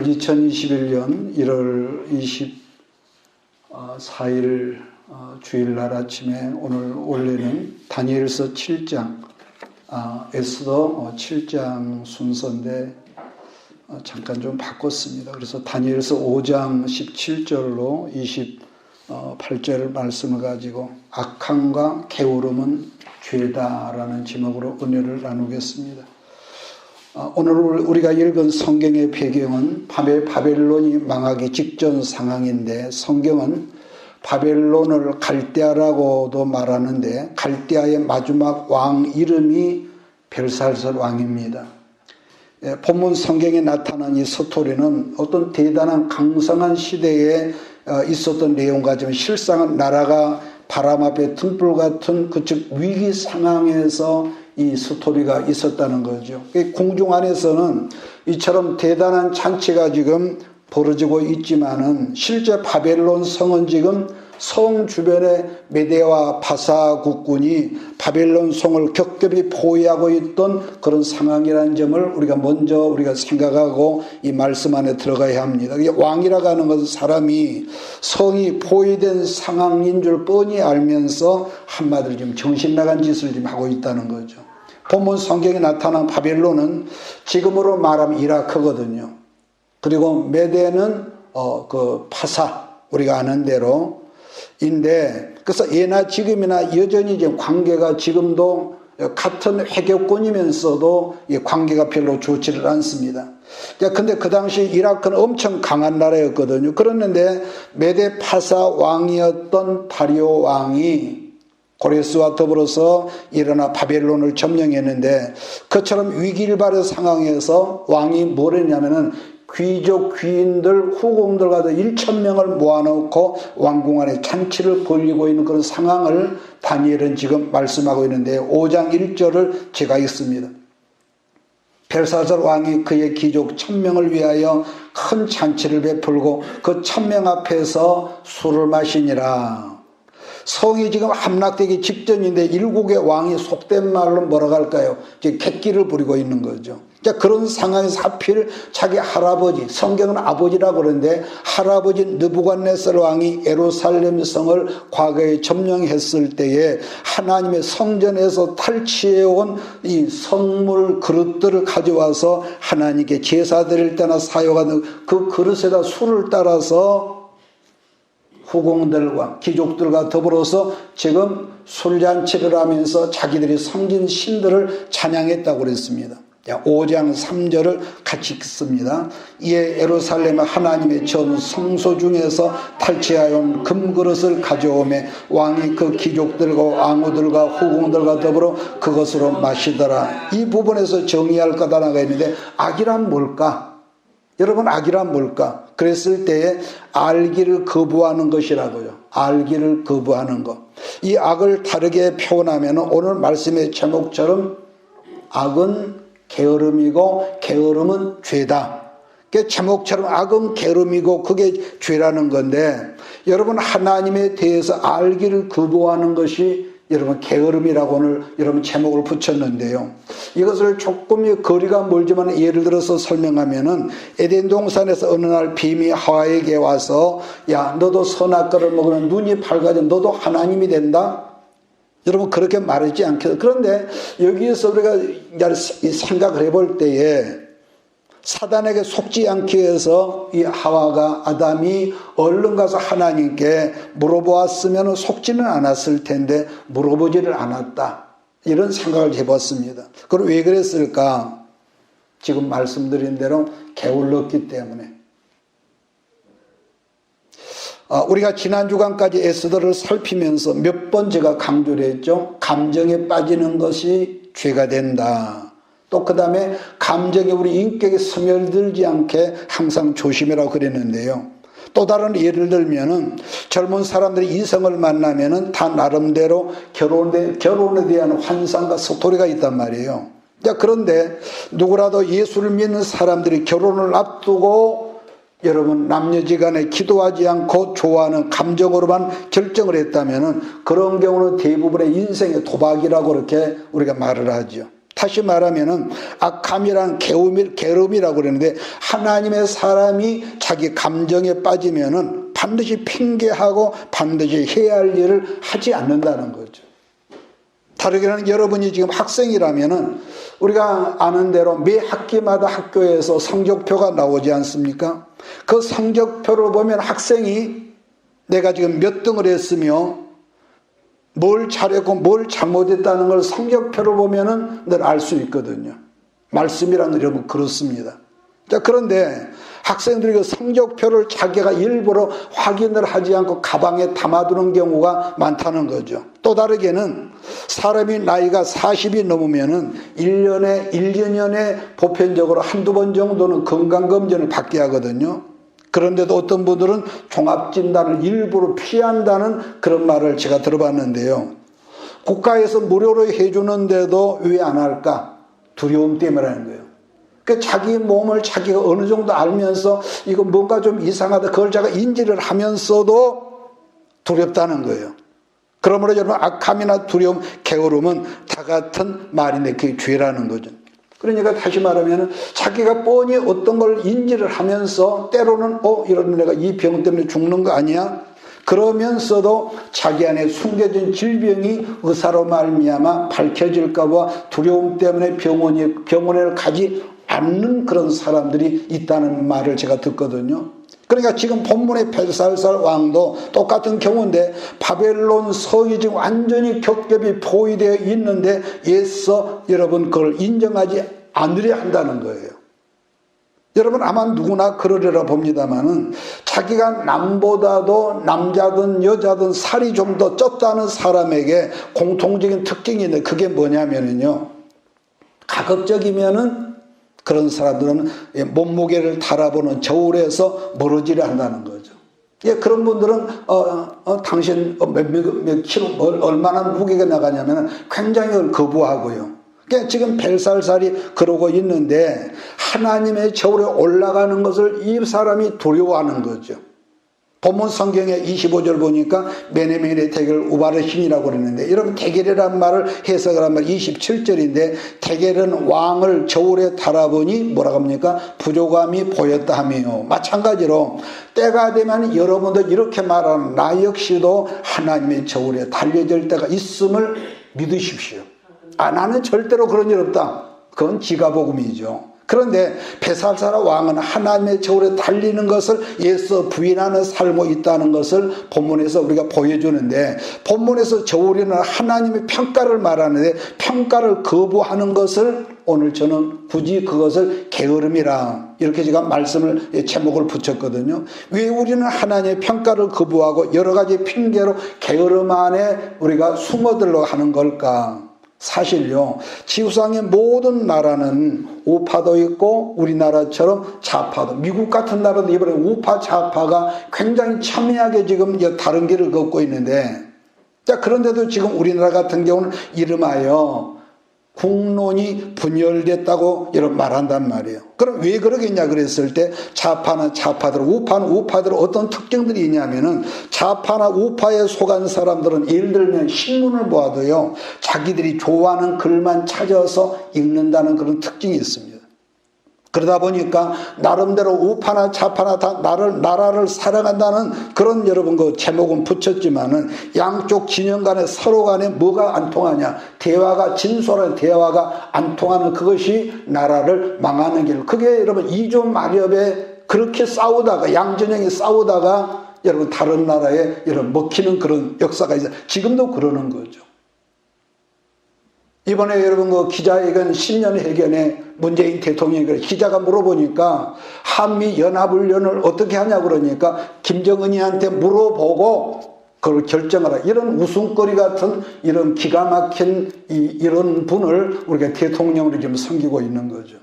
2021년 1월 24일 주일날 아침에 오늘 원래는 다니엘서 7장, 에스더 7장 순서인데 잠깐 좀 바꿨습니다. 그래서 다니엘서 5장 17절로 28절 말씀을 가지고 악함과 게으름은 죄다라는 제목으로 은혜를 나누겠습니다. 오늘 우리가 읽은 성경의 배경은 바벨론이 망하기 직전 상황인데, 성경은 바벨론을 갈대아라고도 말하는데 갈대아의 마지막 왕 이름이 벨사살 왕입니다. 본문 성경에 나타난 이 스토리는 어떤 대단한 강성한 시대에 있었던 내용과 좀 실상은 나라가 바람 앞에 등불 같은 그즉 위기 상황에서 이 스토리가 있었다는 거죠. 궁중 안에서는 이처럼 대단한 잔치가 지금 벌어지고 있지만은 실제 바벨론 성은 지금 성 주변에 메대와 바사 국군이 바벨론 성을 겹겹이 포위하고 있던 그런 상황이라는 점을 우리가 먼저 생각하고 이 말씀 안에 들어가야 합니다. 왕이라고 하는 것은 사람이 성이 포위된 상황인 줄 뻔히 알면서 한마디로 지금 정신 나간 짓을 지금 하고 있다는 거죠. 본문 성경에 나타난 바벨론은 지금으로 말하면 이라크거든요. 그리고 메대는 그 파사, 우리가 아는 대로인데, 그래서 예나 지금이나 여전히 지금 관계가 지금도 같은 회교권이면서도 이 관계가 별로 좋지를 않습니다. 근데 그 당시 이라크는 엄청 강한 나라였거든요. 그랬는데 메대 파사 왕이었던 다리오 왕이 고레스와 더불어서 일어나 바벨론을 점령했는데, 그처럼 위기일발의 상황에서 왕이 뭘 했냐면은 귀족, 귀인들, 후궁들과 1,000명을 모아놓고 왕궁 안에 잔치를 벌이고 있는 그런 상황을 다니엘은 지금 말씀하고 있는데, 5장 1절을 제가 읽습니다. 벨사살 왕이 그의 귀족 1,000명을 위하여 큰 잔치를 베풀고 그 1,000명 앞에서 술을 마시니라. 성이 지금 함락되기 직전인데 일국의 왕이 속된 말로 뭐라고 할까요? 이제 객기를 부리고 있는 거죠. 그런 상황에서 하필 자기 할아버지, 성경은 아버지라고 그러는데 할아버지 느부갓네살 왕이 예루살렘 성을 과거에 점령했을 때에 하나님의 성전에서 탈취해온 이 성물 그릇들을 가져와서 하나님께 제사 드릴 때나 사용하는 그 그릇에다 술을 따라서 후궁들과 귀족들과 더불어서 지금 술잔치를 하면서 자기들이 섬긴 신들을 찬양했다고 그랬습니다. 5장 3절을 같이 읽습니다. 이에 예루살렘의 하나님의 전 성소 중에서 탈취하여온 금그릇을 가져오매 왕이 그 귀족들과 왕후들과 후궁들과 더불어 그것으로 마시더라. 이 부분에서 정의할 것 하나가 있는데, 악이란 뭘까? 여러분, 악이란 뭘까? 그랬을 때에 알기를 거부하는 것이라고요. 알기를 거부하는 것. 이 악을 다르게 표현하면 오늘 말씀의 제목처럼 악은 게으름이고 게으름은 죄다. 그 제목처럼 악은 게으름이고 그게 죄라는 건데, 여러분, 하나님에 대해서 알기를 거부하는 것이 여러분 게으름이라고 오늘 여러분 제목을 붙였는데요. 이것을 조금 거리가 멀지만 예를 들어서 설명하면은, 에덴 동산에서 어느 날 뱀이 하와에게 와서 야, 너도 선악과를 먹으면 눈이 밝아져 너도 하나님이 된다. 여러분 그렇게 말하지 않겠어요? 그런데 여기에서 우리가 생각을 해볼 때에 사단에게 속지 않기 위해서 이 하와가, 아담이 얼른 가서 하나님께 물어보았으면 속지는 않았을 텐데 물어보지를 않았다. 이런 생각을 해봤습니다. 그럼 왜 그랬을까? 지금 말씀드린 대로 게을렀기 때문에. 우리가 지난 주간까지 에스더를 살피면서 몇 번 제가 강조를 했죠. 감정에 빠지는 것이 죄가 된다. 또 그 다음에 감정이 우리 인격에 스며들지 않게 항상 조심해라고 그랬는데요. 또 다른 예를 들면은 젊은 사람들이 이성을 만나면은 다 나름대로 결혼에 대한 환상과 스토리가 있단 말이에요. 그런데 누구라도 예수를 믿는 사람들이 결혼을 앞두고 여러분 남녀지간에 기도하지 않고 좋아하는 감정으로만 결정을 했다면은 그런 경우는 대부분의 인생의 도박이라고 그렇게 우리가 말을 하죠. 다시 말하면은 악함이란 게으름이라고 그러는데, 하나님의 사람이 자기 감정에 빠지면은 반드시 핑계하고 반드시 해야 할 일을 하지 않는다는 거죠. 다르게는 여러분이 지금 학생이라면은 우리가 아는 대로 매 학기마다 학교에서 성적표가 나오지 않습니까? 그 성적표를 보면 학생이 내가 지금 몇 등을 했으며 뭘 잘했고 뭘 잘못했다는 걸 성적표를 보면은 늘 알 수 있거든요. 말씀이란 건 여러분 그렇습니다. 자, 그런데 학생들이 그 성적표를 자기가 일부러 확인을 하지 않고 가방에 담아두는 경우가 많다는 거죠. 또 다르게는 사람이 나이가 40이 넘으면은 1년에 보편적으로 한두 번 정도는 건강검진을 받게 하거든요. 그런데도 어떤 분들은 종합진단을 일부러 피한다는 그런 말을 제가 들어봤는데요. 국가에서 무료로 해주는데도 왜 안 할까? 두려움 때문이라는 거예요. 그러니까 자기 몸을 자기가 어느 정도 알면서 이거 뭔가 좀 이상하다, 그걸 제가 인지를 하면서도 두렵다는 거예요. 그러므로 여러분, 악함이나 두려움, 게으름은 다 같은 말인데 그게 죄라는 거죠. 그러니까 다시 말하면 자기가 뻔히 어떤 걸 인지를 하면서 때로는 이런 내가 이 병 때문에 죽는 거 아니야? 그러면서도 자기 안에 숨겨진 질병이 의사로 말미암아 밝혀질까 봐 두려움 때문에 병원에 가지 않는 그런 사람들이 있다는 말을 제가 듣거든요. 그러니까 지금 본문의 벨사살 왕도 똑같은 경우인데, 바벨론 서이 지금 완전히 겹겹이 포위되어 있는데 애써 여러분 그걸 인정하지 않으려 한다는 거예요. 여러분 아마 누구나 그러리라 봅니다만은, 자기가 남보다도 남자든 여자든 살이 좀 더 쪘다는 사람에게 공통적인 특징이 있는데, 그게 뭐냐면요, 가급적이면은 그런 사람들은 몸무게를 달아보는 저울에서 멀어지려 한다는 거죠. 그런 분들은 당신 몇 킬로 얼마나 무게가 나가냐면 굉장히 그걸 거부하고요. 그러니까 지금 벨살살이 그러고 있는데, 하나님의 저울에 올라가는 것을 이 사람이 두려워하는 거죠. 본문 성경에 25절 보니까 메네멘의 대결 우바르신이라고 그러는데, 여러분 대결이란 말을 해석을 하면 27절인데, 대결은 왕을 저울에 달아보니 뭐라고 합니까? 부족함이 보였다 하며, 마찬가지로 때가 되면 여러분도 이렇게 말하는 나 역시도 하나님의 저울에 달려질 때가 있음을 믿으십시오. 나는 절대로 그런 일 없다. 그건 지가복음이죠. 그런데 벨사살 왕은 하나님의 저울에 달리는 것을 애써 부인하는 삶이 있다는 것을 본문에서 우리가 보여주는데, 본문에서 저울이나 하나님의 평가를 말하는데, 평가를 거부하는 것을 오늘 저는 굳이 그것을 게으름이라 이렇게 제가 말씀을 제목을 붙였거든요. 왜 우리는 하나님의 평가를 거부하고 여러 가지 핑계로 게으름 안에 우리가 숨어들려 하는 걸까? 사실요, 지구상의 모든 나라는 우파도 있고 우리나라처럼 좌파도, 미국 같은 나라도 이번에 우파 좌파가 굉장히 첨예하게 지금 다른 길을 걷고 있는데, 자, 그런데도 지금 우리나라 같은 경우는 이름하여 국론이 분열됐다고 이런 말한단 말이에요. 그럼 왜 그러겠냐 그랬을 때, 좌파는 좌파들, 우파는 우파들 어떤 특징들이 있냐면은, 좌파나 우파에 속한 사람들은 예를 들면 신문을 보아도요, 자기들이 좋아하는 글만 찾아서 읽는다는 그런 특징이 있습니다. 그러다 보니까 나름대로 우파나 좌파나 다 나라를 사랑한다는 그런 여러분 그 제목은 붙였지만은, 양쪽 진영 간에 서로 간에 뭐가 안 통하냐, 대화가, 진솔한 대화가 안 통하는 그것이 나라를 망하는 길. 그게 여러분 이조 마렵에 그렇게 싸우다가, 양진영이 싸우다가 여러분 다른 나라에 여러분 먹히는 그런 역사가 있어요. 지금도 그러는 거죠. 이번에 여러분 그 기자회견, 신년회견에 문재인 대통령이 기자가 물어보니까 한미 연합훈련을 어떻게 하냐 그러니까 김정은이한테 물어보고 그걸 결정하라, 이런 웃음거리 같은 이런 기가 막힌 이런 분을 우리가 대통령으로 지금 섬기고 있는 거죠.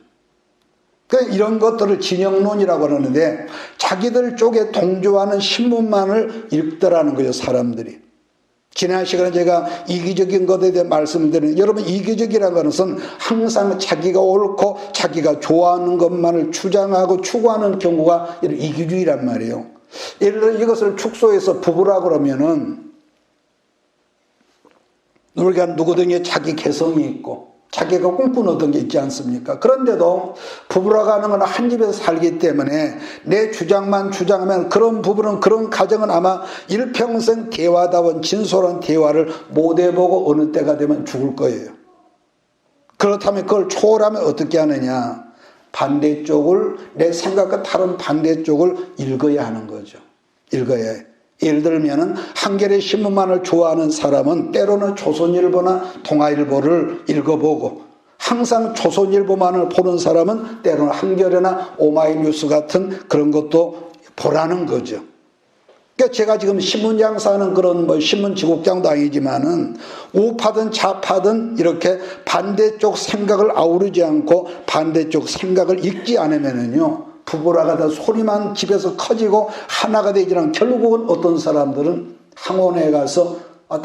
그러니까 이런 것들을 진영론이라고 하는데, 자기들 쪽에 동조하는 신문만을 읽더라는 거죠, 사람들이. 지난 시간에 제가 이기적인 것에 대해 말씀을 드리는데, 여러분 이기적이라는 것은 항상 자기가 옳고 자기가 좋아하는 것만을 주장하고 추구하는 경우가 이기주의란 말이에요. 예를 들어 이것을 축소해서 부부라고 그러면은, 우리가 누구든지 자기 개성이 있고 자기가 꿈꾸는 게 있지 않습니까? 그런데도 부부라고 하는 건 한 집에서 살기 때문에 내 주장만 주장하면 그런 부부는, 그런 가정은 아마 일평생 대화다운 진솔한 대화를 못 해보고 어느 때가 되면 죽을 거예요. 그렇다면 그걸 초월하면 어떻게 하느냐? 반대쪽을, 내 생각과 다른 반대쪽을 읽어야 하는 거죠. 읽어야 해. 예를 들면은 한겨레 신문만을 좋아하는 사람은 때로는 조선일보나 동아일보를 읽어보고, 항상 조선일보만을 보는 사람은 때로는 한겨레나 오마이뉴스 같은 그런 것도 보라는 거죠. 그러니까 제가 지금 신문 장사하는 그런 신문 지국장도 아니지만은 우파든 좌파든 이렇게 반대쪽 생각을 아우르지 않고 반대쪽 생각을 읽지 않으면은요, 부부라가다 소리만 집에서 커지고 하나가 되지 않은, 결국은 어떤 사람들은 항원에 가서 난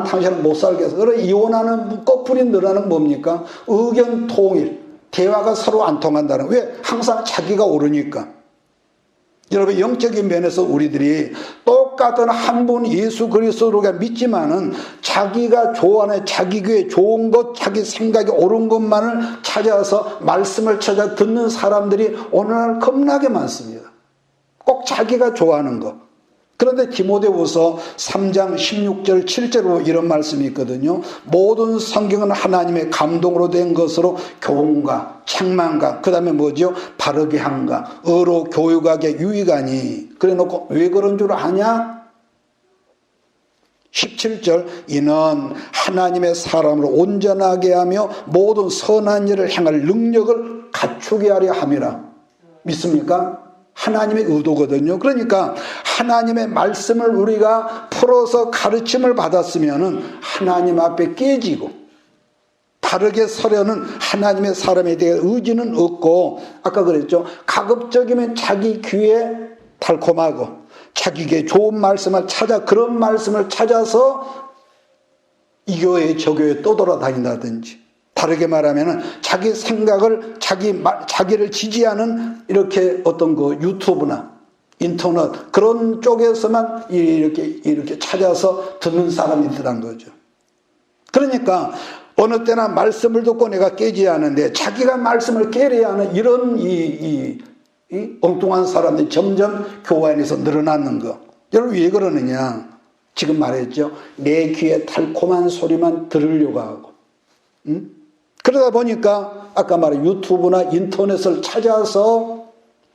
당신은 못 살겠어. 그래 이혼하는 꺼풀이 늘어나는 뭡니까? 의견 통일, 대화가 서로 안 통한다는. 왜? 항상 자기가 옳으니까. 여러분, 영적인 면에서 우리들이 똑같은 한 분 예수 그리스도를 믿지만은 자기가 좋아하는, 자기 귀에 좋은 것, 자기 생각이 옳은 것만을 찾아서 말씀을 찾아 듣는 사람들이 오늘날 겁나게 많습니다. 꼭 자기가 좋아하는 것. 그런데 디모데후서 3장 16절 7절로 이런 말씀이 있거든요. 모든 성경은 하나님의 감동으로 된 것으로 교훈과 책망과, 그 다음에 뭐죠? 바르게 함과 의로 교육하게 유익하니. 그래 놓고 왜 그런 줄 아냐? 17절, 이는 하나님의 사람으로 온전하게 하며 모든 선한 일을 행할 능력을 갖추게 하려 함이라. 믿습니까? 하나님의 의도거든요. 그러니까 하나님의 말씀을 우리가 풀어서 가르침을 받았으면은 하나님 앞에 깨지고 바르게 서려는 하나님의 사람에 대해 의지는 없고, 아까 그랬죠. 가급적이면 자기 귀에 달콤하고 자기에게 좋은 말씀을 찾아, 그런 말씀을 찾아서 이 교회 저 교회 떠돌아다닌다든지, 다르게 말하면 자기 생각을, 자기를 지지하는 이렇게 어떤 그 유튜브나 인터넷 그런 쪽에서만 이렇게 찾아서 듣는 사람이더란 거죠. 그러니까 어느 때나 말씀을 듣고 내가 깨지 않은데 자기가 말씀을 깨려야 하는 이런 이 엉뚱한 사람들이 점점 교회 안에서 늘어나는 거. 여러분, 왜 그러느냐? 지금 말했죠. 내 귀에 달콤한 소리만 들으려고 하고, 그러다 보니까 아까 말한 유튜브나 인터넷을 찾아서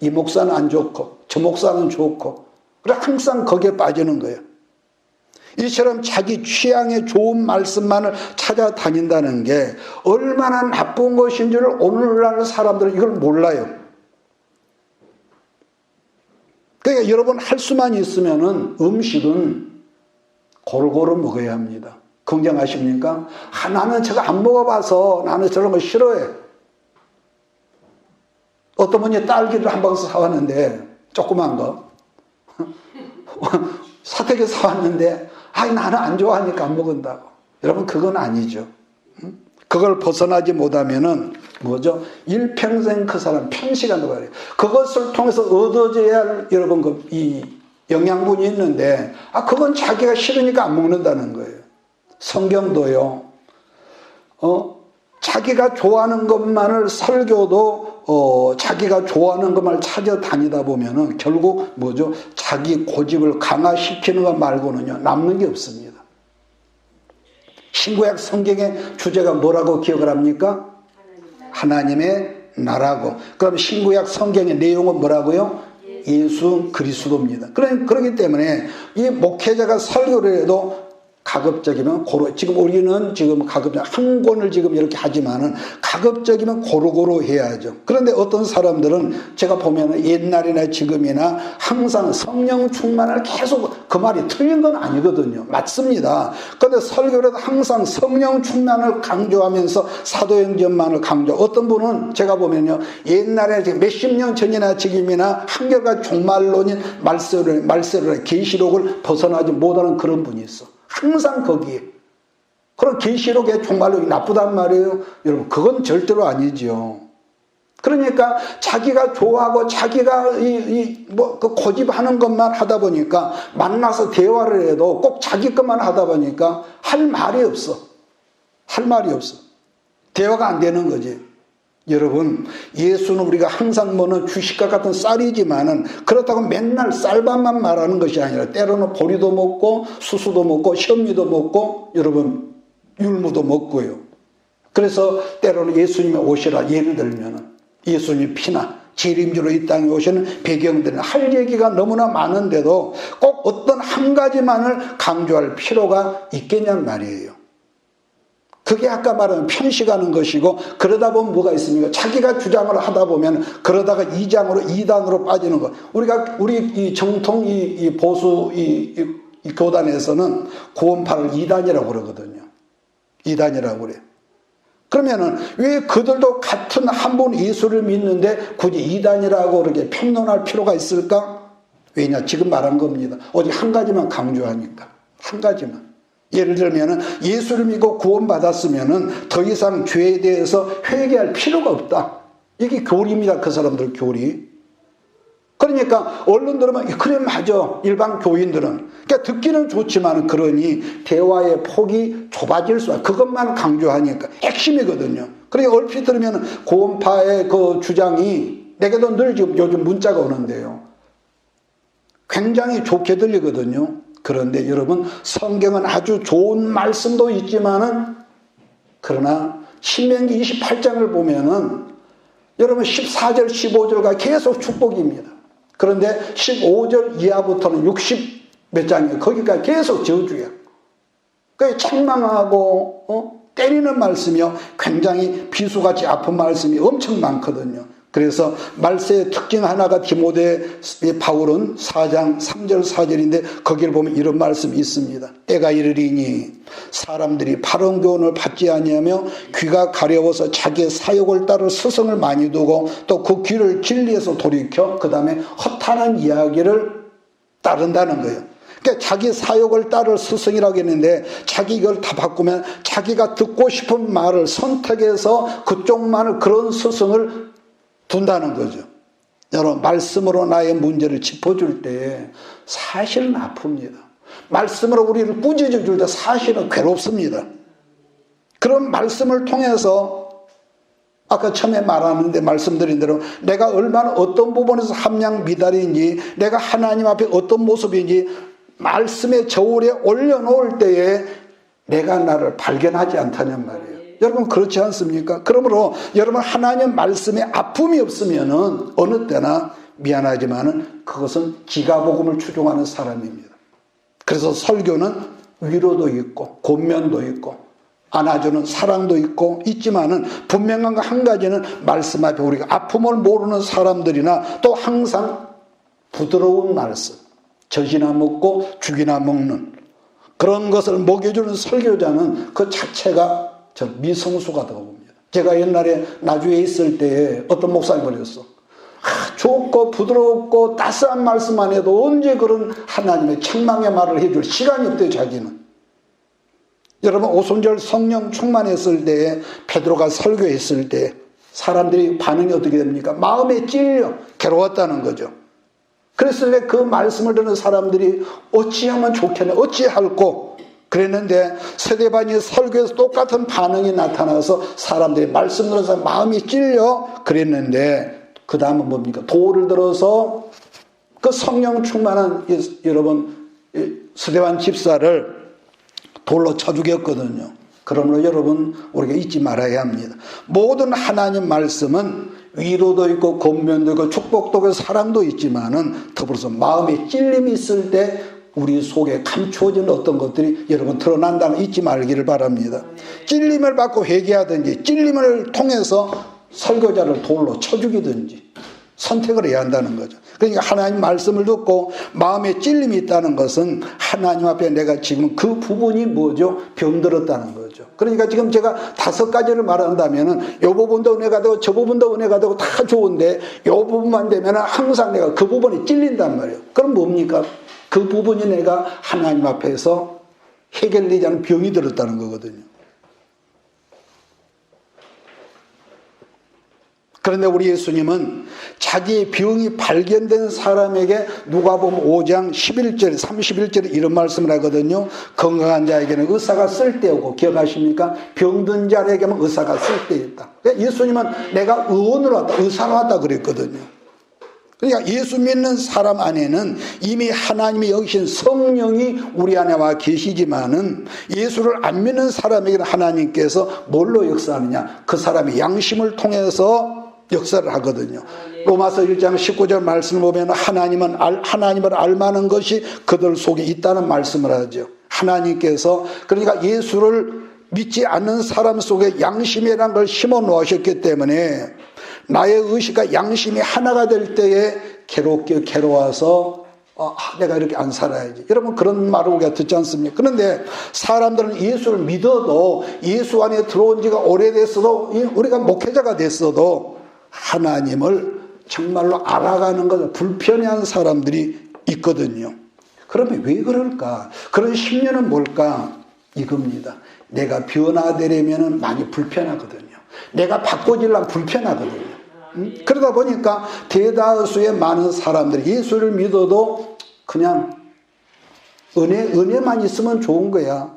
이 목사는 안 좋고 저 목사는 좋고, 그래 항상 거기에 빠지는 거예요. 이처럼 자기 취향에 좋은 말씀만을 찾아다닌다는 게 얼마나 나쁜 것인 줄을 오늘날 사람들은 이걸 몰라요. 그러니까 여러분, 할 수만 있으면은 음식은 골고루 먹어야 합니다. 긍정하십니까? 나는 저거 안 먹어봐서 나는 저런 거 싫어해. 어떤 분이 딸기를 한 박스 사왔는데, 조그만 거 사택에 사왔는데 나는 안 좋아하니까 안 먹는다고. 여러분, 그건 아니죠. 그걸 벗어나지 못하면은 뭐죠? 일평생 그 사람 편식한다고 해요. 그것을 통해서 얻어져야 할 여러분 이 영양분이 있는데 그건 자기가 싫으니까 안 먹는다는 거예요. 성경도요. 자기가 좋아하는 것만을, 설교도 자기가 좋아하는 것만 찾아다니다 보면은 결국 뭐죠? 자기 고집을 강화시키는 것 말고는요 남는 게 없습니다. 신구약 성경의 주제가 뭐라고 기억을 합니까? 하나님의 나라고. 그럼 신구약 성경의 내용은 뭐라고요? 예수 그리스도입니다. 그렇기 때문에 이 목회자가 설교를 해도 가급적이면 지금 우리는 가급적 한 권을 지금 이렇게 하지만은 가급적이면 고루고루 해야죠. 그런데 어떤 사람들은 제가 보면 옛날이나 지금이나 항상 성령 충만을 계속, 그 말이 틀린 건 아니거든요. 맞습니다. 그런데 설교에도 항상 성령 충만을 강조하면서 사도행전만을 강조. 어떤 분은 제가 보면요, 옛날에 몇십 년 전이나 지금이나 한결같이 종말론인 말세로 계시록을 벗어나지 못하는 그런 분이 있어. 항상 거기에. 그럼 계시록의 종말론이 나쁘단 말이에요. 여러분, 그건 절대로 아니죠. 그러니까 자기가 좋아하고 자기가 그 고집하는 것만 하다 보니까, 만나서 대화를 해도 꼭 자기 것만 하다 보니까 할 말이 없어. 할 말이 없어. 대화가 안 되는 거지. 여러분, 예수는 우리가 항상 먹는 주식과 같은 쌀이지만은 그렇다고 맨날 쌀밥만 말하는 것이 아니라 때로는 보리도 먹고 수수도 먹고 현미도 먹고 여러분 율무도 먹고요. 그래서 때로는 예수님이 오시라 예를 들면은 예수님 피나 재림주로 이 땅에 오시는 배경들은 할 얘기가 너무나 많은데도 꼭 어떤 한 가지만을 강조할 필요가 있겠냔 말이에요. 그게 아까 말한 편식하는 것이고, 그러다 보면 뭐가 있습니까? 자기가 주장을 하다 보면 그러다가 이장으로 이단으로 빠지는 것. 우리 이 정통 이 보수 이 교단에서는 구원파를 이단이라고 그러거든요. 이단이라고 그래요. 그러면은 왜 그들도 같은 한 분 예수를 믿는데 굳이 이단이라고 그렇게 평론할 필요가 있을까? 왜냐? 지금 말한 겁니다. 오직 한 가지만 강조하니까. 한 가지만. 예를 들면은 예수를 믿고 구원받았으면은 더 이상 죄에 대해서 회개할 필요가 없다. 이게 교리입니다. 그 사람들 교리. 그러니까 언론 들으면 그래 맞아. 일반 교인들은. 그러니까 듣기는 좋지만 그러니 대화의 폭이 좁아질 수가. 그것만 강조하니까 핵심이거든요. 그러니까 얼핏 들으면 구원파의 그 주장이 내게도 늘 지금 요즘 문자가 오는데요. 굉장히 좋게 들리거든요. 그런데 여러분, 성경은 아주 좋은 말씀도 있지만은 그러나 신명기 28장을 보면은 여러분 14절 15절가 계속 축복입니다. 그런데 15절 이하부터는 60 몇 장이에요. 거기가 계속 저주야. 그 책망하고 때리는 말씀이요. 굉장히 비수같이 아픈 말씀이 엄청 많거든요. 그래서 말세의 특징 하나가 디모데 바울은 4장 3절 4절인데 거기를 보면 이런 말씀이 있습니다. 때가 이르리니 사람들이 바른 교훈을 받지 아니하며 귀가 가려워서 자기의 사욕을 따를 스승을 많이 두고 또 그 귀를 진리에서 돌이켜 그 다음에 허탄한 이야기를 따른다는 거예요. 그러니까 자기 사욕을 따를 스승이라고 했는데 자기 이걸 다 바꾸면 자기가 듣고 싶은 말을 선택해서 그쪽만을 그런 스승을 둔다는 거죠. 여러분, 말씀으로 나의 문제를 짚어줄 때 사실은 아픕니다. 말씀으로 우리를 꾸짖어 줄 때 사실은 괴롭습니다. 그런 말씀을 통해서 아까 처음에 말씀드린 대로 내가 얼마나 어떤 부분에서 함량 미달인지, 내가 하나님 앞에 어떤 모습인지 말씀의 저울에 올려놓을 때에 내가 나를 발견하지 않다는 말이에요. 여러분 그렇지 않습니까? 그러므로 여러분 하나님 말씀에 아픔이 없으면은 어느 때나 미안하지만은 그것은 기가복음을 추종하는 사람입니다. 그래서 설교는 위로도 있고 권면도 있고 안아주는 사랑도 있고 있지만은 분명한 거 한 가지는 말씀 앞에 우리가 아픔을 모르는 사람들이나 또 항상 부드러운 말씀, 젖이나 먹고 죽이나 먹는 그런 것을 먹여주는 설교자는 그 자체가 전 미성수가다고 봅니다. 제가 옛날에 나주에 있을 때 어떤 목사님이었어. 좋고 부드럽고 따스한 말씀만 해도 언제 그런 하나님의 책망의 말을 해줄 시간이 없대요, 자기는. 여러분, 오순절 성령 충만했을 때에 베드로가 설교했을 때 사람들이 반응이 어떻게 됩니까? 마음에 찔려 괴로웠다는 거죠. 그랬을 때 그 말씀을 듣는 사람들이 어찌하면 좋겠네, 어찌할꼬 그랬는데 세대반이 설교에서 똑같은 반응이 나타나서 사람들이 말씀 들어서 마음이 찔려 그랬는데 그 다음은 뭡니까? 도를 들어서 그 성령 충만한 여러분 스데반 집사를 돌로 쳐 죽였거든요. 그러므로 여러분 우리가 잊지 말아야 합니다. 모든 하나님 말씀은 위로도 있고 권면도 있고 축복도 있고 사랑도 있지만은 더불어서 마음에 찔림이 있을 때 우리 속에 감추어지는 어떤 것들이 여러분 드러난다는 잊지 말기를 바랍니다. 찔림을 받고 회개하든지 찔림을 통해서 설교자를 돌로 쳐 죽이든지 선택을 해야 한다는 거죠. 그러니까 하나님 말씀을 듣고 마음에 찔림이 있다는 것은 하나님 앞에 내가 지금 그 부분이 뭐죠? 병들었다는 거죠. 그러니까 지금 제가 5가지를 말한다면은 이 부분도 은혜가 되고 저 부분도 은혜가 되고 다 좋은데 이 부분만 되면은 항상 내가 그 부분이 찔린단 말이에요. 그럼 뭡니까? 그 부분이 내가 하나님 앞에서 해결되지 않은 병이 들었다는 거거든요. 그런데 우리 예수님은 자기의 병이 발견된 사람에게 누가복음 5장 11절 31절에 이런 말씀을 하거든요. 건강한 자에게는 의사가 쓸데없고, 기억하십니까? 병든 자에게만 의사가 쓸데있다. 예수님은 내가 의원으로 왔다, 의사로 왔다 그랬거든요. 그러니까 예수 믿는 사람 안에는 이미 하나님이 여기신 성령이 우리 안에 와 계시지만은, 예수를 안 믿는 사람에게는 하나님께서 뭘로 역사하느냐? 그 사람의 양심을 통해서 역사를 하거든요. 로마서 1장 19절 말씀을 보면 하나님을 알만한 것이 그들 속에 있다는 말씀을 하죠. 하나님께서 그러니까 예수를 믿지 않는 사람 속에 양심이라는 걸 심어 놓으셨기 때문에, 나의 의식과 양심이 하나가 될 때에 괴로워서 내가 이렇게 안 살아야지. 여러분, 그런 말을 우리가 듣지 않습니까? 그런데 사람들은 예수를 믿어도, 예수 안에 들어온 지가 오래됐어도, 우리가 목회자가 됐어도 하나님을 정말로 알아가는 것을 불편해하는 사람들이 있거든요. 그러면 왜 그럴까? 그런 심리는 뭘까? 이겁니다. 내가 변화되려면 많이 불편하거든요. 내가 바꿔지려면 불편하거든요. 그러다 보니까 대다수의 많은 사람들이 예수를 믿어도 그냥 은혜만 있으면 좋은 거야.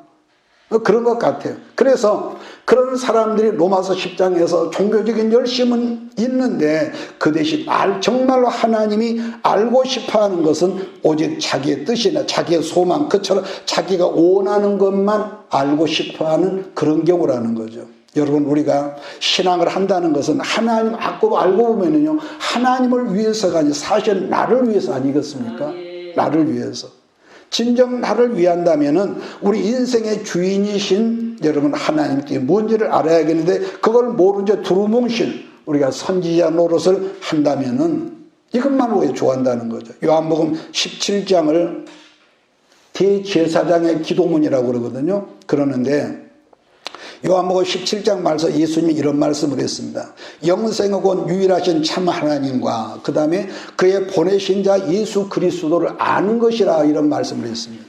그런 것 같아요. 그래서 그런 사람들이 로마서 10장에서 종교적인 열심은 있는데, 그 대신 정말로 하나님이 알고 싶어하는 것은 오직 자기의 뜻이나 자기의 소망, 그처럼 자기가 원하는 것만 알고 싶어하는 그런 경우라는 거죠. 여러분, 우리가 신앙을 한다는 것은 하나님 알고 보면은요, 하나님을 위해서가 아니라 사실 나를 위해서 아니겠습니까? 나를 위해서. 진정 나를 위한다면은 우리 인생의 주인이신 여러분 하나님께 뭔지를 알아야겠는데, 그걸 모르는 채 두루뭉실 우리가 선지자 노릇을 한다면은 이것만 왜 좋아한다는 거죠. 요한복음 17장을 대제사장의 기도문이라고 그러거든요. 그러는데 요한복음 17장 말서 예수님이 이런 말씀을 했습니다. 영생하고 유일하신 참 하나님과 그 다음에 그의 보내신 자 예수 그리스도를 아는 것이라, 이런 말씀을 했습니다.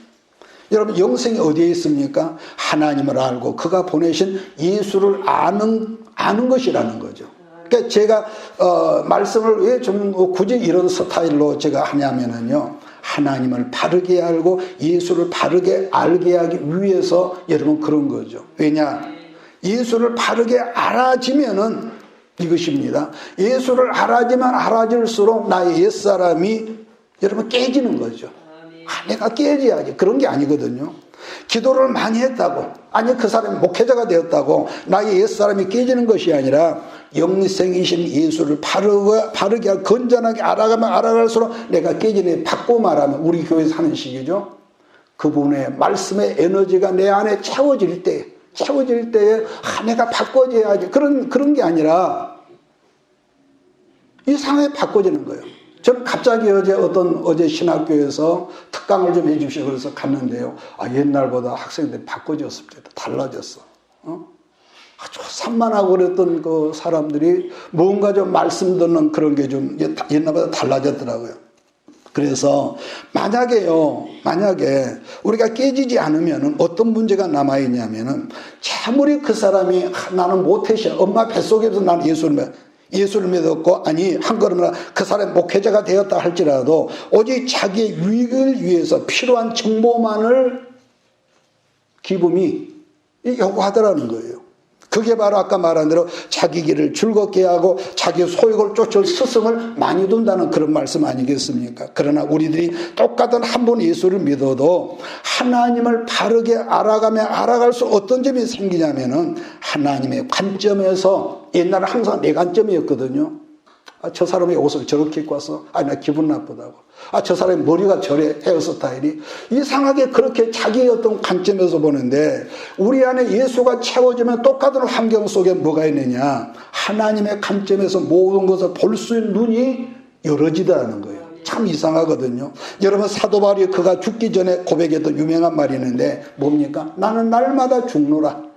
여러분, 영생이 어디에 있습니까? 하나님을 알고 그가 보내신 예수를 아는 것이라는 거죠. 그러니까 제가 말씀을 왜 좀 굳이 이런 스타일로 제가 하냐면은요, 하나님을 바르게 알고 예수를 바르게 알게 하기 위해서 여러분 그런 거죠. 왜냐? 예수를 바르게 알아지면은 이것입니다. 예수를 알아질수록 나의 옛사람이 여러분 깨지는 거죠. 내가 깨져야지. 그런 게 아니거든요. 기도를 많이 했다고, 아니 그 사람이 목회자가 되었다고 나의 옛사람이 깨지는 것이 아니라, 영생이신 예수를 바르게 건전하게 알아갈수록 내가 깨지네. 바꿔 말하면 우리 교회에서 하는 식이죠. 그분의 말씀의 에너지가 내 안에 채워질 때에 내가 바꿔줘야지. 그런 게 아니라 이 상황에 바꿔지는 거예요. 저는 갑자기 어제 신학교에서 특강을 좀 해주시고 그래서 갔는데요. 옛날보다 학생들이 바꿔졌습니다. 달라졌어. 아주 산만하고 그랬던 그 사람들이 뭔가 좀 말씀 듣는 그런 게 좀 옛날보다 달라졌더라고요. 그래서 만약에 우리가 깨지지 않으면 어떤 문제가 남아있냐면은, 아무리 그 사람이 나는 모태신 엄마 뱃속에서 나는 예수를 믿었고, 아니 한 걸음이나 그 사람이 목회자가 되었다 할지라도 오직 자기의 유익을 위해서 필요한 정보만을 기쁨이 요구하더라는 거예요. 그게 바로 아까 말한 대로 자기 길을 즐겁게 하고 자기 소욕을 쫓을 스승을 많이 둔다는 그런 말씀 아니겠습니까? 그러나 우리들이 똑같은 한 분 예수를 믿어도 하나님을 바르게 알아갈수록 어떤 점이 생기냐면은, 하나님의 관점에서, 옛날에 항상 내 관점이었거든요. 저 사람이 옷을 저렇게 입고 와서 나 기분 나쁘다고. 저 사람의 머리가 저래, 헤어스타일이 이상하게 그렇게 자기의 어떤 관점에서 보는데, 우리 안에 예수가 채워지면 똑같은 환경 속에 뭐가 있느냐, 하나님의 관점에서 모든 것을 볼 수 있는 눈이 열어지더라는 거예요. 참 이상하거든요. 여러분, 사도 바울이 그가 죽기 전에 고백했던 유명한 말이 있는데 뭡니까? 나는 날마다 죽노라.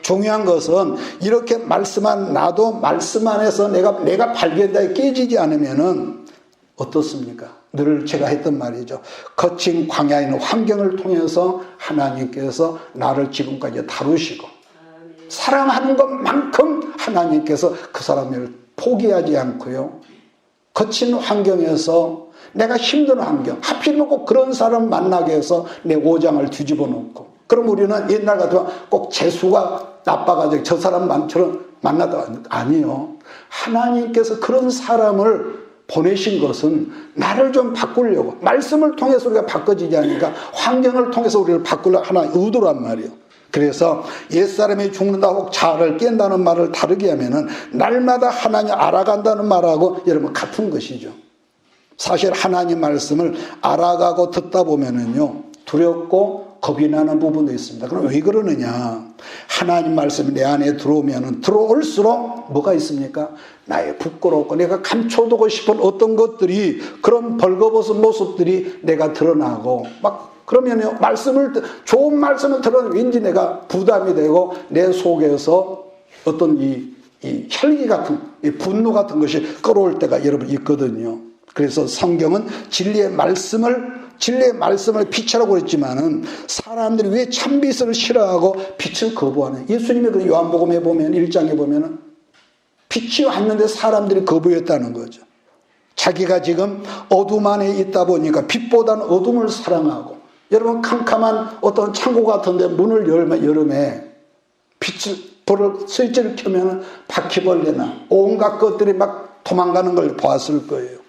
중요한 것은 이렇게 말씀만 나도 말씀 안에서 내가 발견되어 깨지지 않으면은 어떻습니까? 늘 제가 했던 말이죠. 거친 광야에 있는 환경을 통해서 하나님께서 나를 지금까지 다루시고, 사랑하는 것만큼 하나님께서 그 사람을 포기하지 않고요. 거친 환경에서 내가 힘든 환경, 하필이면 꼭 그런 사람 만나게 해서 내 오장을 뒤집어 놓고, 그럼 우리는 옛날 같으면 꼭 재수가 나빠가지고 저 사람처럼 만나다, 아니요. 하나님께서 그런 사람을 보내신 것은 나를 좀 바꾸려고, 말씀을 통해서 우리가 바꿔지지 않으니까 환경을 통해서 우리를 바꾸려고 하나의 의도란 말이에요. 그래서 옛사람이 죽는다고 자아를 깬다는 말을 다르게 하면은 날마다 하나님 알아간다는 말하고 여러분 같은 것이죠. 사실 하나님 말씀을 알아가고 듣다 보면은요, 두렵고 겁이 나는 부분도 있습니다. 그럼 왜 그러느냐? 하나님 말씀이 내 안에 들어오면은 들어올수록 뭐가 있습니까? 나의 부끄럽고 내가 감춰두고 싶은 어떤 것들이, 그런 벌거벗은 모습들이 내가 드러나고, 막 그러면요, 좋은 말씀을 들으면 왠지 내가 부담이 되고 내 속에서 어떤 이 혈기 같은, 이 분노 같은 것이 끌어올 때가 여러분 있거든요. 그래서 성경은 진리의 말씀을 빛이라고 그랬지만은 사람들이 왜 참빛을 싫어하고 빛을 거부하는, 예수님이 그 요한복음에 보면 1장에 보면은 빛이 왔는데 사람들이 거부했다는 거죠. 자기가 지금 어둠 안에 있다 보니까 빛보다는 어둠을 사랑하고, 여러분 캄캄한 어떤 창고 같은데 문을 열면 여름에 불을 스위치를 켜면 바퀴벌레나 온갖 것들이 막 도망가는 걸 보았을 거예요.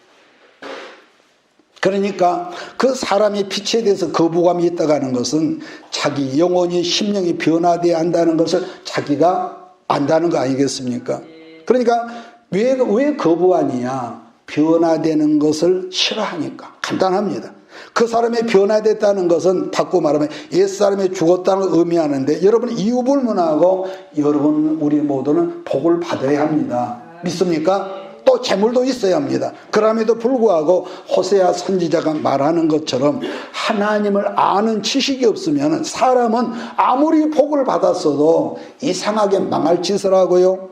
그러니까 그 사람이 빛에 대해서 거부감이 있다고 하는 것은 자기 영혼이, 심령이 변화되어야 한다는 것을 자기가 안다는 거 아니겠습니까? 그러니까 왜 거부하느냐? 변화되는 것을 싫어하니까. 간단합니다. 그 사람이 변화됐다는 것은 바꿔 말하면 옛사람이 죽었다는 걸 의미하는데, 여러분 이유불문하고 여러분 우리 모두는 복을 받아야 합니다. 믿습니까? 또 재물도 있어야 합니다. 그럼에도 불구하고 호세아 선지자가 말하는 것처럼 하나님을 아는 지식이 없으면 사람은 아무리 복을 받았어도 이상하게 망할 짓을 하고요,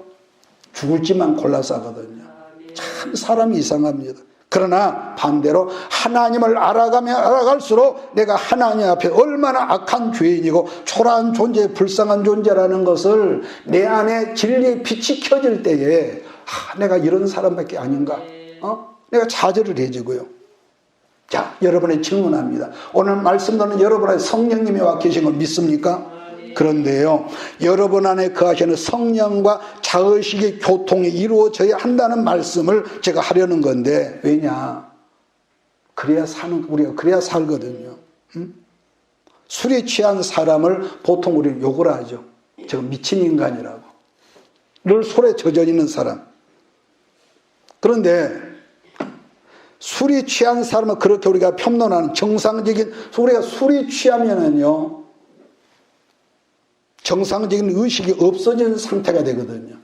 죽을지만 골라서 하거든요. 참 사람이 이상합니다. 그러나 반대로 하나님을 알아가면 알아갈수록 내가 하나님 앞에 얼마나 악한 죄인이고 초라한 존재, 불쌍한 존재라는 것을 내 안에 진리의 빛이 켜질 때에 내가 이런 사람밖에 아닌가? 내가 좌절을 해지고요. 자, 여러분의 질문합니다. 오늘 말씀 듣는 여러분 안에 성령님이 와 계신 걸 믿습니까? 그런데요, 여러분 안에 거하시는 성령과 자의식의 교통이 이루어져야 한다는 말씀을 제가 하려는 건데, 왜냐? 우리가 그래야 살거든요. 술에 취한 사람을 보통 우리는 욕을 하죠. 제가 미친 인간이라고. 늘 술에 젖어 있는 사람. 그런데 술이 취한 사람은 그렇게 우리가 평론하는 정상적인, 우리가 술이 취하면은요, 정상적인 의식이 없어지는 상태가 되거든요.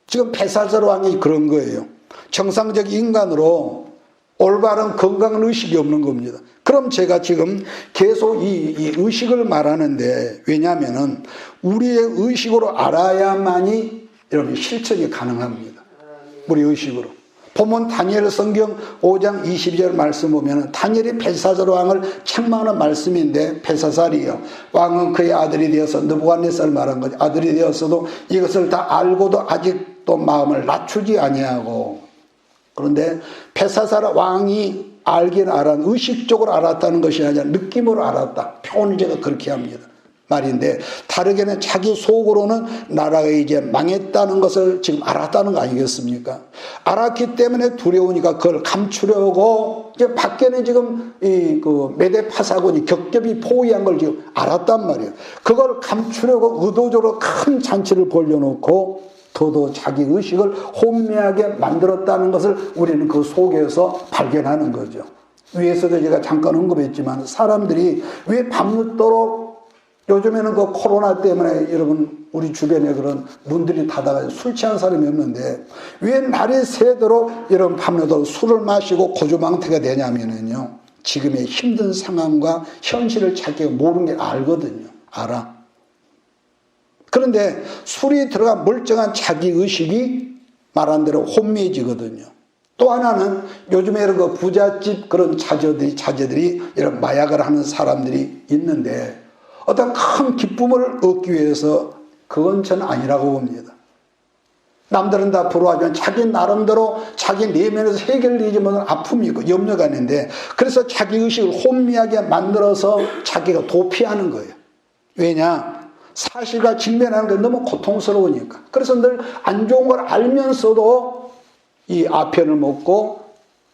지금 폐사절 왕이 그런 거예요. 정상적 인간으로 올바른 건강한 의식이 없는 겁니다. 그럼 제가 지금 계속 이 의식을 말하는데, 왜냐하면은 우리의 의식으로 알아야만이 여러분 실천이 가능합니다. 우리 의식으로. 보면 다니엘 성경 5장 22절 말씀 보면 다니엘이 벨사살 왕을 책망하는 말씀인데, 벨사살이요, 왕은 그의 아들이 되어서, 느부갓네살을 말한 거죠. 아들이 되었어도 이것을 다 알고도 아직도 마음을 낮추지 아니하고. 그런데 벨사살 왕이 알기는 의식적으로 알았다는 것이 아니라 느낌으로 알았다. 표현을 제가 그렇게 합니다. 말인데, 다르게는 자기 속으로는 나라가 이제 망했다는 것을 지금 알았다는 거 아니겠습니까? 알았기 때문에 두려우니까 그걸 감추려고 이제 밖에는 지금 그 메데파사군이 겹겹이 포위한 걸 지금 알았단 말이에요. 그걸 감추려고 의도적으로 큰 잔치를 벌려놓고 더더 자기 의식을 혼미하게 만들었다는 것을 우리는 그 속에서 발견하는 거죠. 위에서도 제가 잠깐 언급했지만, 사람들이 왜 밤늦도록, 요즘에는 그 코로나 때문에 여러분 우리 주변에 그런 문들이 닫아가지고 술 취한 사람이 없는데, 왜 날이 새도록 여러분 밤늦도록 술을 마시고 고주망태가 되냐면요, 지금의 힘든 상황과 현실을 자기가 모르는 게 알거든요. 알아. 그런데 술이 들어간 멀쩡한 자기의식이 말한 대로 혼미해지거든요. 또 하나는 요즘에 이런 그 부잣집 그런 자제들이 이런 마약을 하는 사람들이 있는데, 어떤 큰 기쁨을 얻기 위해서, 그건 저는 아니라고 봅니다. 남들은 다 부러워하지만 자기 나름대로 자기 내면에서 해결되지 못한 아픔이 있고 염려가 있는데, 그래서 자기 의식을 혼미하게 만들어서 자기가 도피하는 거예요. 왜냐? 사실과 직면하는 게 너무 고통스러우니까. 그래서 늘 안 좋은 걸 알면서도 이 아편을 먹고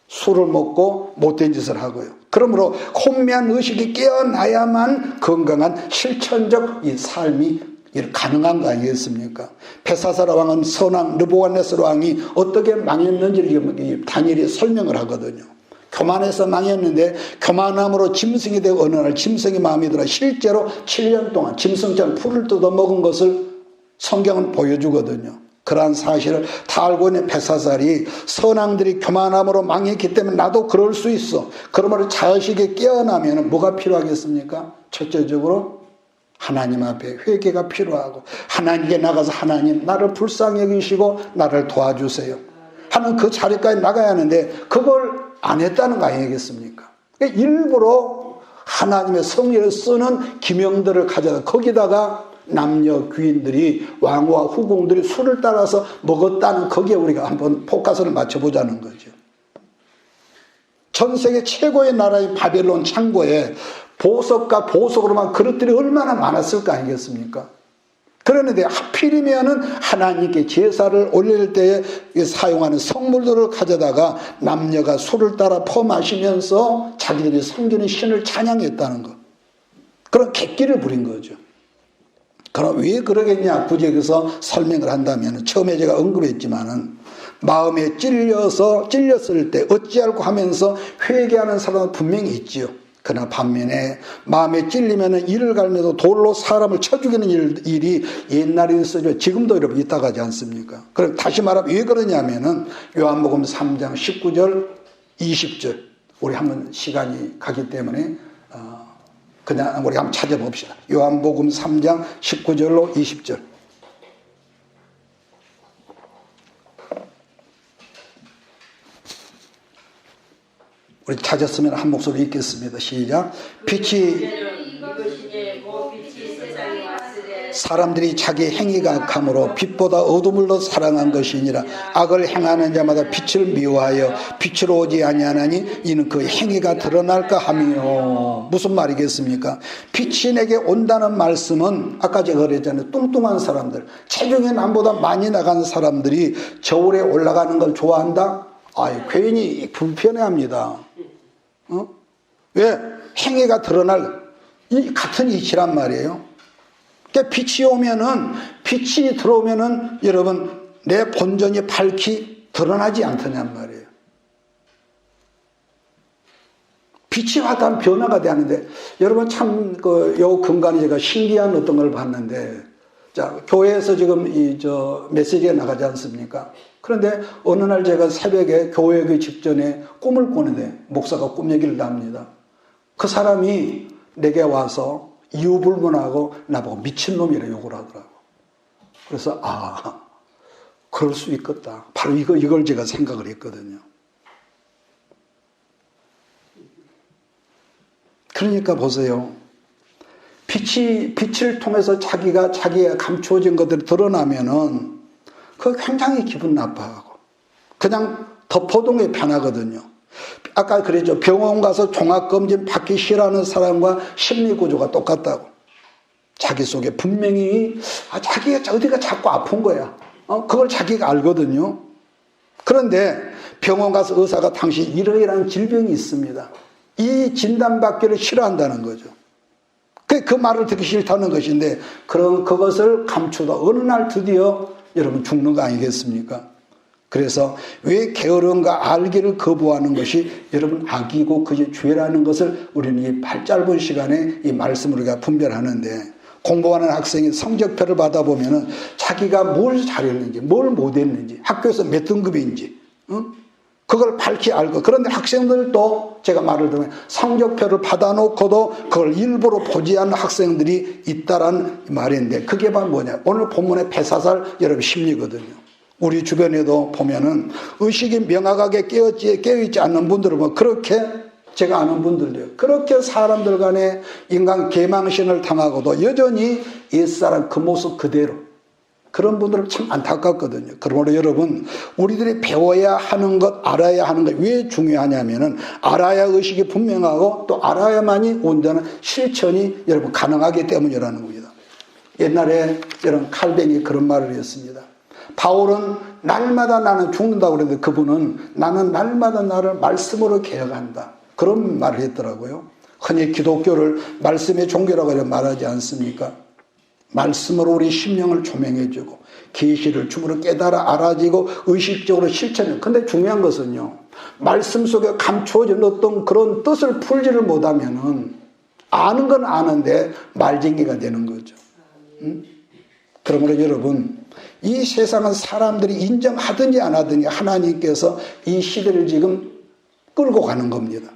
술을 먹고 못된 짓을 하고요. 그러므로 혼미한 의식이 깨어나야만 건강한 실천적 이 삶이 가능한 거 아니겠습니까? 벨사살 왕은 선왕 느부갓네살 왕이 어떻게 망했는지를 다니엘이 설명을 하거든요. 교만해서 망했는데 교만함으로 짐승이 되고 어느 날 짐승의 마음이 들어 실제로 7년 동안 짐승처럼 풀을 뜯어 먹은 것을 성경은 보여주거든요. 그러한 사실을 다 알고 있는 벨사살이 선왕들이 교만함으로 망했기 때문에 나도 그럴 수 있어. 그러므로 자의식에 깨어나면 뭐가 필요하겠습니까? 첫째적으로 하나님 앞에 회개가 필요하고, 하나님께 나가서 하나님 나를 불쌍히 여기시고 나를 도와주세요 하는 그 자리까지 나가야 하는데, 그걸 안 했다는 거 아니겠습니까? 일부러 하나님의 성의를 쓰는 기명들을 가져다 거기다가 남녀 귀인들이, 왕후와 후궁들이 술을 따라서 먹었다는, 거기에 우리가 한번 포커스를 맞춰보자는 거죠. 전 세계 최고의 나라인 바벨론 창고에 보석과 보석으로만 그릇들이 얼마나 많았을 거 아니겠습니까? 그러는데 하필이면은 하나님께 제사를 올릴 때에 사용하는 성물들을 가져다가 남녀가 술을 따라 퍼마시면서 자기들이 섬기는 신을 찬양했다는 것. 그런 객기를 부린 거죠. 그럼 왜 그러겠냐? 굳이 여기서 설명을 한다면, 처음에 제가 언급했지만은 마음에 찔렸을 때 어찌할꼬 하면서 회개하는 사람은 분명히 있지요. 그러나 반면에 마음에 찔리면 이를 갈면서 돌로 사람을 쳐 죽이는 일이 옛날에 있었죠. 지금도 여러분 있다 가지 않습니까? 그럼 다시 말하면 왜 그러냐면은 요한복음 3장 19절 20절 우리 한번 시간이 가기 때문에 그냥 우리 한번 찾아봅시다. 요한복음 3장 19절로 20절. 우리 찾았으면 한 목소리 읽겠습니다. 시작. 빛이 사람들이 자기 행위가 악함으로 빛보다 어둠을 더 사랑한 것이니라. 악을 행하는 자마다 빛을 미워하여 빛으로 오지 아니하나니 이는 그 행위가 드러날까 하며. 무슨 말이겠습니까? 빛이 내게 온다는 말씀은 아까 제가 그랬잖아요. 뚱뚱한 사람들, 체중이 남보다 많이 나간 사람들이 저울에 올라가는 걸 좋아한다? 괜히 불편해합니다. 왜? 행위가 드러날 같은 이치란 말이에요. 그러니까 빛이 들어오면은 여러분 내 본전이 밝히 드러나지 않더냔 말이에요. 빛이 왔다면 변화가 되는데, 여러분 참 요 근간에 제가 신기한 어떤 걸 봤는데, 자, 교회에서 지금 메시지가 나가지 않습니까? 그런데 어느 날 제가 새벽에 교회 그 직전에 꿈을 꾸는데 목사가 꿈 얘기를 합니다. 그 사람이 내게 와서 이유불문하고 나보고 미친놈이라 욕을 하더라고. 그래서 그럴 수 있겠다. 바로 이걸 제가 생각을 했거든요. 그러니까 보세요. 빛을 통해서 자기가 감추어진 것들이 드러나면은 그거 굉장히 기분 나빠하고 그냥 덮어둔 게 편하거든요. 아까 그랬죠. 병원 가서 종합검진 받기 싫어하는 사람과 심리구조가 똑같다고. 자기 속에 분명히 자기가 어디가 자꾸 아픈 거야. 그걸 자기가 알거든요. 그런데 병원 가서 의사가 당신 이러이러한 질병이 있습니다. 이 진단받기를 싫어한다는 거죠. 그 말을 듣기 싫다는 것인데, 그것을 감추다 어느 날 드디어 여러분 죽는 거 아니겠습니까? 그래서 왜 게으름과 알기를 거부하는 것이 여러분 악이고 그것이 죄라는 것을 우리는 이 짧은 시간에 이 말씀을 우리가 분별하는데, 공부하는 학생이 성적표를 받아보면은 자기가 뭘 잘했는지 뭘 못했는지 학교에서 몇 등급인지 그걸 밝히 알고, 그런데 학생들도 제가 말을 들으면 성적표를 받아놓고도 그걸 일부러 보지 않는 학생들이 있다라는 말인데, 그게 바로 뭐냐? 오늘 본문의 벨사살 여러분 심리거든요. 우리 주변에도 보면은 의식이 명확하게 깨어있지 않는 분들은 그렇게, 제가 아는 분들도요, 그렇게 사람들 간에 인간 계망신을 당하고도 여전히 옛사람 그 모습 그대로 그런 분들은 참 안타깝거든요. 그러므로 여러분, 우리들이 배워야 하는 것, 알아야 하는 것, 왜 중요하냐면은 알아야 의식이 분명하고 또 알아야만이 온전한 실천이 여러분 가능하기 때문이라는 겁니다. 옛날에 여러분 칼뱅이 그런 말을 했습니다. 바울은 날마다 나는 죽는다고 그랬는데 그분은 나는 날마다 나를 말씀으로 개혁한다. 그런 말을 했더라고요. 흔히 기독교를 말씀의 종교라고 말하지 않습니까? 말씀으로 우리 심령을 조명해주고 계시를 줌으로 깨달아 알아지고 의식적으로 실천해요. 근데 중요한 것은요, 말씀 속에 감추어진 어떤 그런 뜻을 풀지를 못하면은 아는 건 아는데 말쟁이가 되는 거죠. 그러므로 여러분, 이 세상은 사람들이 인정하든지 안 하든지 하나님께서 이 시대를 지금 끌고 가는 겁니다.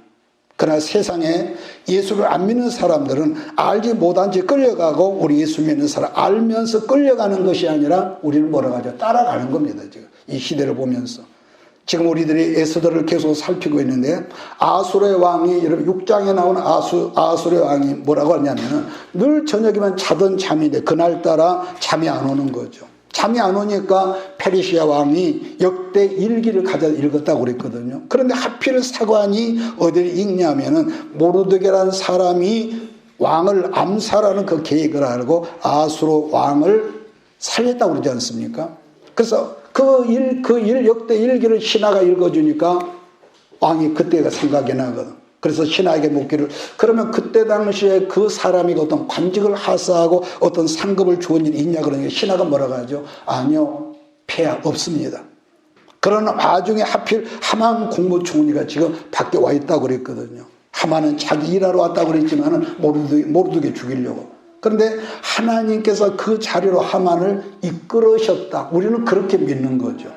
그러나 세상에 예수를 안 믿는 사람들은 알지 못한 채 끌려가고, 우리 예수 믿는 사람 알면서 끌려가는 것이 아니라 우리는 뭐라고 하죠? 따라가는 겁니다. 지금 이 시대를 보면서 지금 우리들이 에스더를 계속 살피고 있는데, 아수르의 왕이, 여러분 6장에 나오는 아수르의 왕이 뭐라고 하냐면은 늘 저녁이면 자던 잠인데 그날따라 잠이 안 오는 거죠. 잠이 안 오니까 페르시아 왕이 역대 일기를 가져 읽었다고 그랬거든요. 그런데 하필 사관이 어디를 읽냐면은 모르드게라는 사람이 왕을 암살하는 그 계획을 알고 아수르 왕을 살렸다고 그러지 않습니까? 그래서 역대 일기를 신하가 읽어주니까 왕이 그때가 생각이 나거든. 그래서 신하에게 묻기를, 그러면 그때 당시에 그 사람이 어떤 관직을 하사하고 어떤 상급을 주은 일이 있냐 그러니까 신하가 뭐라고 하죠? 아니요, 폐하 없습니다. 그러나 와중에 하필 하만 국무총리가 지금 밖에 와 있다고 그랬거든요. 하만은 자기 일하러 왔다고 그랬지만은 모르드게 죽이려고. 그런데 하나님께서 그 자리로 하만을 이끌으셨다. 우리는 그렇게 믿는 거죠.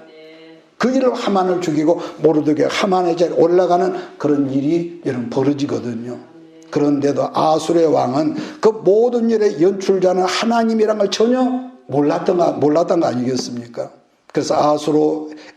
그 일을 하만을 죽이고 모르드게 하만의 자리에 올라가는 그런 일이 여러분 벌어지거든요. 그런데도 아수르의 왕은 그 모든 일의 연출자는 하나님이란 걸 전혀 몰랐던 거 아니겠습니까? 그래서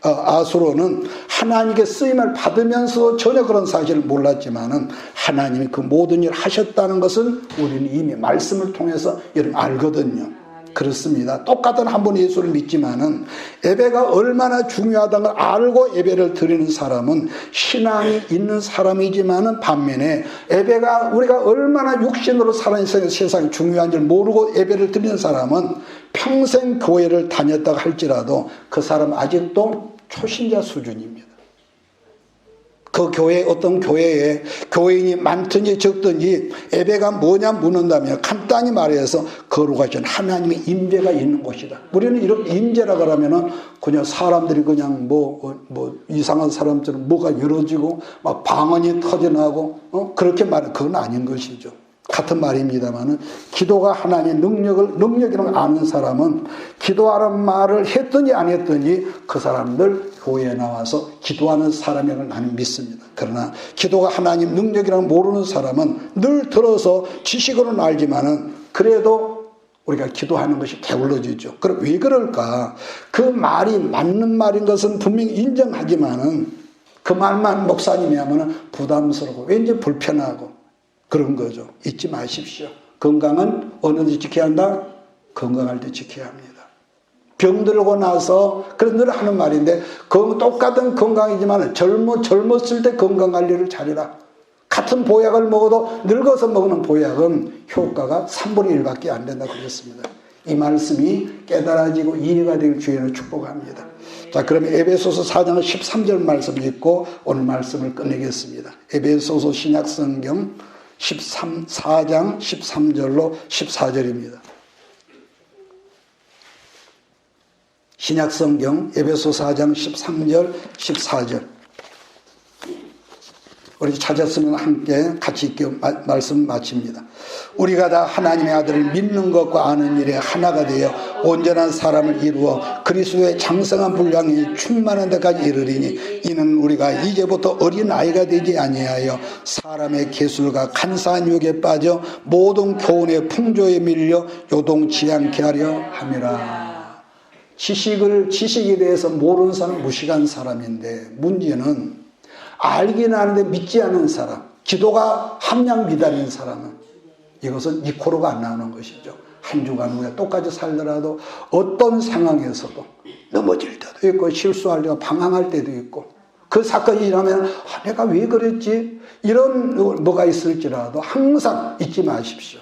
아수르는 하나님께 쓰임을 받으면서 전혀 그런 사실을 몰랐지만은 하나님이 그 모든 일을 하셨다는 것은 우리는 이미 말씀을 통해서 여러분 알거든요. 그렇습니다. 똑같은 한 분 예수를 믿지만은 예배가 얼마나 중요하다는 걸 알고 예배를 드리는 사람은 신앙이 있는 사람이지만은 반면에 예배가 우리가 얼마나 육신으로 살아있는 세상이 중요한 줄 모르고 예배를 드리는 사람은 평생 교회를 다녔다고 할지라도 그 사람은 아직도 초신자 수준입니다. 그 교회, 어떤 교회에 교인이 많든지 적든지 예배가 뭐냐 묻는다면 간단히 말해서 거룩하신 하나님의 임재가 있는 곳이다. 우리는 이렇게 임재라 그러면은 그냥 사람들이 그냥 뭐 이상한 사람처럼 뭐가 열어지고 막 방언이 터져나고 그렇게 말은 그건 아닌 것이죠. 같은 말입니다만은 기도가 하나님의 능력이라는 걸 아는 사람은 기도하라는 말을 했든지 안 했든지 그 사람들 교회에 나와서 기도하는 사람이라는 나는 믿습니다. 그러나 기도가 하나님 능력이라는 모르는 사람은 늘 들어서 지식으로는 알지만은 그래도 우리가 기도하는 것이 게을러지죠. 그럼 왜 그럴까? 그 말이 맞는 말인 것은 분명히 인정하지만은 그 말만 목사님이 하면은 부담스럽고 왠지 불편하고 그런 거죠. 잊지 마십시오. 건강은 어느 때 지켜야 한다? 건강할 때 지켜야 합니다. 병들고 나서, 그래서 늘 하는 말인데, 똑같은 건강이지만 젊었을 때 건강관리를 잘해라. 같은 보약을 먹어도 늙어서 먹는 보약은 효과가 3분의 1밖에 안 된다고 그랬습니다. 이 말씀이 깨달아지고 이해가 되길 주의로 축복합니다. 자, 그러면 에베소서 4장 13절 말씀 읽고 오늘 말씀을 끝내겠습니다. 에베소서 신약성경 4장 13절로 14절입니다. 신약성경 에베소 4장 13절 14절 우리 찾았으면 함께 같이 읽게 말씀 마칩니다. 우리가 다 하나님의 아들을 믿는 것과 아는 일에 하나가 되어 온전한 사람을 이루어 그리스도의 장성한 분량이 충만한 데까지 이르리니 이는 우리가 이제부터 어린아이가 되지 아니하여 사람의 계술과 간사한 유혹에 빠져 모든 교훈의 풍조에 밀려 요동치 않게 하려 함이라. 지식에 대해서 모르는 사람은 무식한 사람인데 문제는 알긴 아는데 믿지 않는 사람, 기도가 함량 미달인 사람은 이것은 니코로가 안 나오는 것이죠. 한 주간 우리가 똑같이 살더라도 어떤 상황에서도 넘어질 때도 있고 실수하려고 방황할 때도 있고 그 사건이 일어나면 내가 왜 그랬지? 이런 뭐가 있을지라도 항상 잊지 마십시오.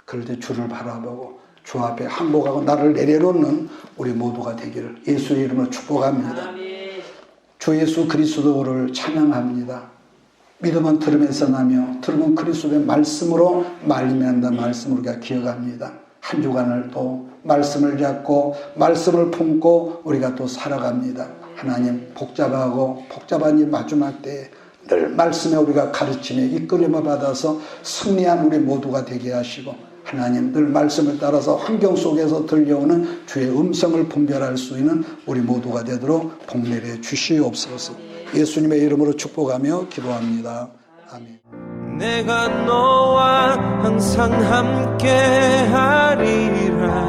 그럴 때 주를 바라보고 주 앞에 항복하고 나를 내려놓는 우리 모두가 되기를 예수의 이름으로 축복합니다. 주 예수 그리스도를 찬양합니다. 믿음은 들음에서 나며 들음은 그리스도의 말씀으로 말미암는다는 말씀을 우리가 기억합니다. 한 주간을 또 말씀을 잡고 말씀을 품고 우리가 또 살아갑니다. 하나님 복잡한 이 마지막 때에 늘 말씀에 우리가 가르침에 이끌림을 받아서 승리한 우리 모두가 되게 하시고 하나님 늘 말씀을 따라서 환경 속에서 들려오는 주의 음성을 분별할 수 있는 우리 모두가 되도록 복내려 주시옵소서. 예수님의 이름으로 축복하며 기도합니다. 아멘. 내가 너와 항상 함께 하리라.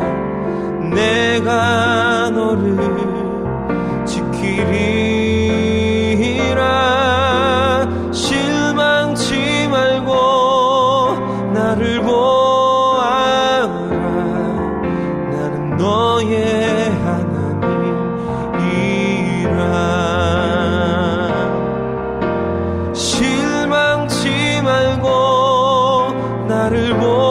내가 너를 지키리라. 실망치 말고 나를 보아라. 나는 너의 하나님이라. 실망치 말고 나를 보아라.